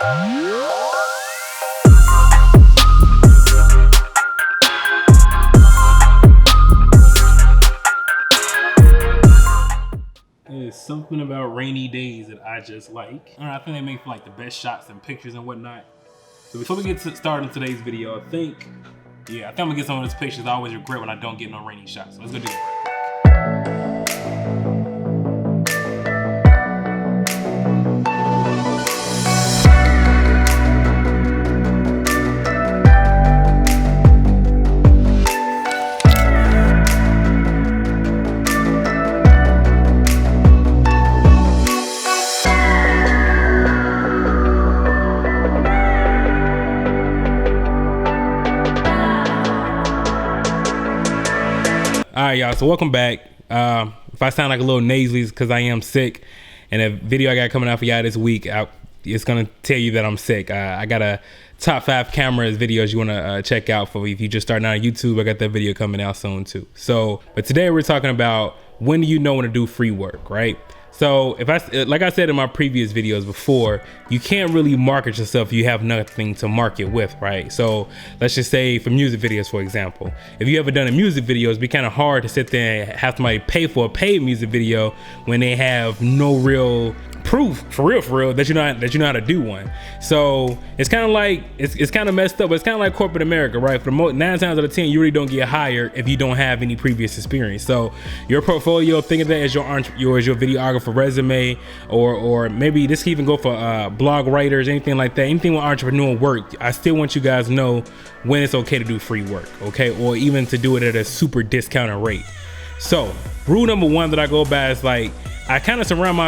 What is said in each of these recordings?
There's something about rainy days that I just like. I don't know, I think they make for like the best shots and pictures and whatnot. So before we get started in today's video, I think I'm gonna get some of those pictures. I always regret when I don't get no rainy shots. So let's go do that. All right, y'all, so welcome back. If I sound like a little nasally, it's because I am sick. And the video I got coming out for y'all this week, it's gonna tell you that I'm sick. I got a top 5 cameras videos you wanna check out for if you just starting out on YouTube. I got that video coming out soon too. So, but today we're talking about when do you know when to do free work, right? So like I said in my previous videos before, you can't really market yourself if you have nothing to market with, right? So let's just say for music videos, for example, if you ever done a music video, it'd be kind of hard to sit there and have somebody pay for a paid music video when they have no real proof for real that you know how to do one. So it's kind of like it's kind of messed up, but it's kind of like corporate America, right? For 9 times out of 10, you really don't get hired if you don't have any previous experience. So your portfolio, think of that as your videographer resume, or maybe this can even go for blog writers, anything like that, anything with entrepreneur work. I still want you guys to know when it's okay to do free work, okay, or even to do it at a super discounted rate. So rule number 1 that I go by is like, I kind of surround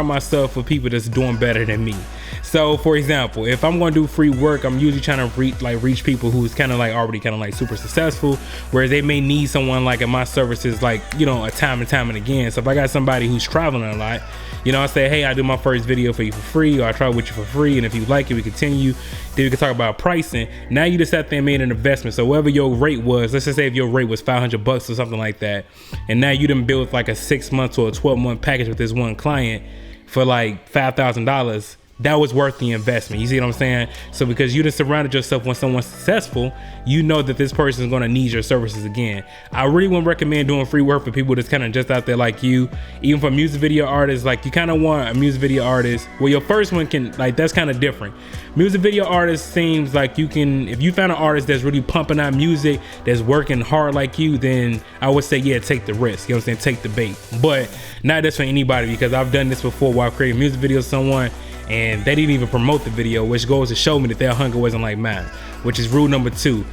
myself with people that's doing better than me. So for example, if I'm going to do free work, I'm usually trying to reach people who's kind of like already kind of like super successful, whereas they may need someone like in my services, like, you know, a time and again. So if I got somebody who's traveling a lot, you know, I say, hey, I do my first video for you for free, or I try with you for free, and if you like it, we continue. Then we can talk about pricing. Now you just sat there and made an investment. So whatever your rate was, let's just say if your rate was $500 or something like that, and now you done built like a 6 months or a 12-month package with this one client for like $5,000. That was worth the investment. You see what I'm saying? So because you just surrounded yourself with someone successful, you know that this person is going to need your services again. I really wouldn't recommend doing free work for people that's kind of just out there like you. Even for music video artists, like you kind of want a music video artist. Well, your first one can, like, that's kind of different. Music video artist seems like you can, if you found an artist that's really pumping out music, that's working hard like you, then I would say, yeah, take the risk. You know what I'm saying? Take the bait. But not just for anybody, because I've done this before while creating music videos with someone, and they didn't even promote the video, which goes to show me that their hunger wasn't like mine, which is rule number 2.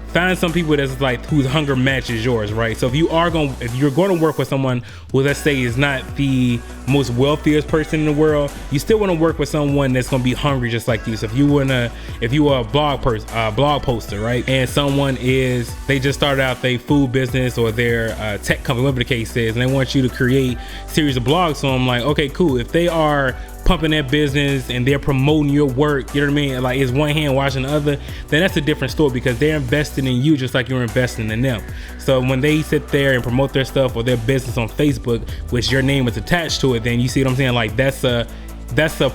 Find some people that's like whose hunger matches yours, right? So if you're going to work with someone who, let's say, is not the most wealthiest person in the world, you still want to work with someone that's going to be hungry just like you. So if you are a blog poster, right, and someone they just started out their food business or their tech company, whatever the case is, and they want you to create a series of blogs. So I'm like, okay, cool. If they are pumping their business and they're promoting your work, you know what I mean, like it's one hand washing the other, then that's a different story, because they're investing in you just like you're investing in them. So when they sit there and promote their stuff or their business on Facebook, which your name is attached to it, then you see what I'm saying, like that's a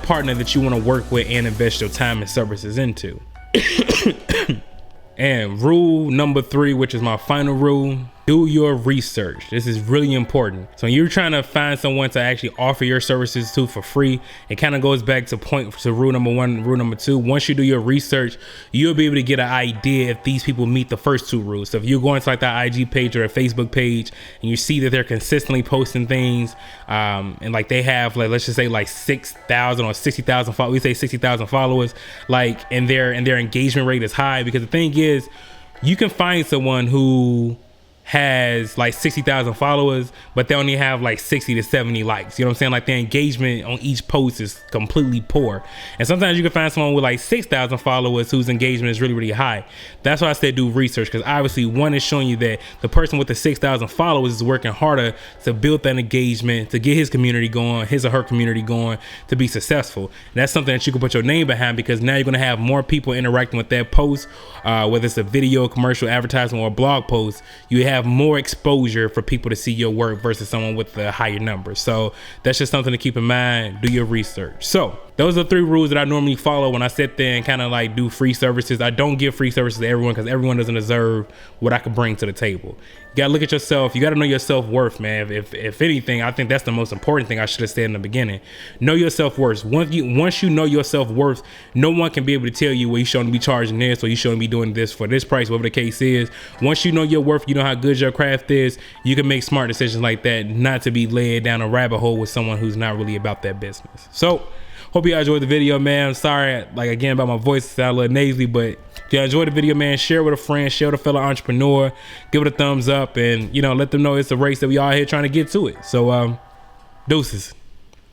partner that you want to work with and invest your time and services into. And rule number 3, which is my final rule, do your research. This is really important. So when you're trying to find someone to actually offer your services to for free, it kind of goes back to rule number 1, rule number 2. Once you do your research, you'll be able to get an idea if these people meet the first 2 rules. So if you're going to like that IG page or a Facebook page and you see that they're consistently posting things, and like they have, like, let's just say like 6,000 or 60,000 followers, we say 60,000 followers, like, and their engagement rate is high, because the thing is, you can find someone who has like 60,000 followers, but they only have like 60 to 70 likes. You know what I'm saying? Like the engagement on each post is completely poor. And sometimes you can find someone with like 6,000 followers whose engagement is really, really high. That's why I said do research, because obviously one is showing you that the person with the 6,000 followers is working harder to build that engagement, to get his community going, his or her community going, to be successful. And that's something that you can put your name behind, because now you're going to have more people interacting with that post, whether it's a video, commercial, advertisement, or a blog post. You have have more exposure for people to see your work versus someone with a higher number. So that's just something to keep in mind. Do your research. So those are 3 rules that I normally follow when I sit there and kind of like do free services. I don't give free services to everyone because everyone doesn't deserve what I can bring to the table. You gotta look at yourself. You gotta know your self-worth, man. If anything, I think that's the most important thing I should have said in the beginning. Know your self-worth. Once you know your self-worth, no one can be able to tell you, well, you shouldn't be charging this or you shouldn't be doing this for this price, whatever the case is. Once you know your worth, you know how good your craft is, you can make smart decisions like that, not to be led down a rabbit hole with someone who's not really about that business. So hope you enjoyed the video, man. I'm sorry, like again, about my voice, it sounds a little nasally, but if you enjoyed the video, man, share with a friend, share with a fellow entrepreneur, give it a thumbs up, and let them know it's a race that we all here trying to get to it. So deuces.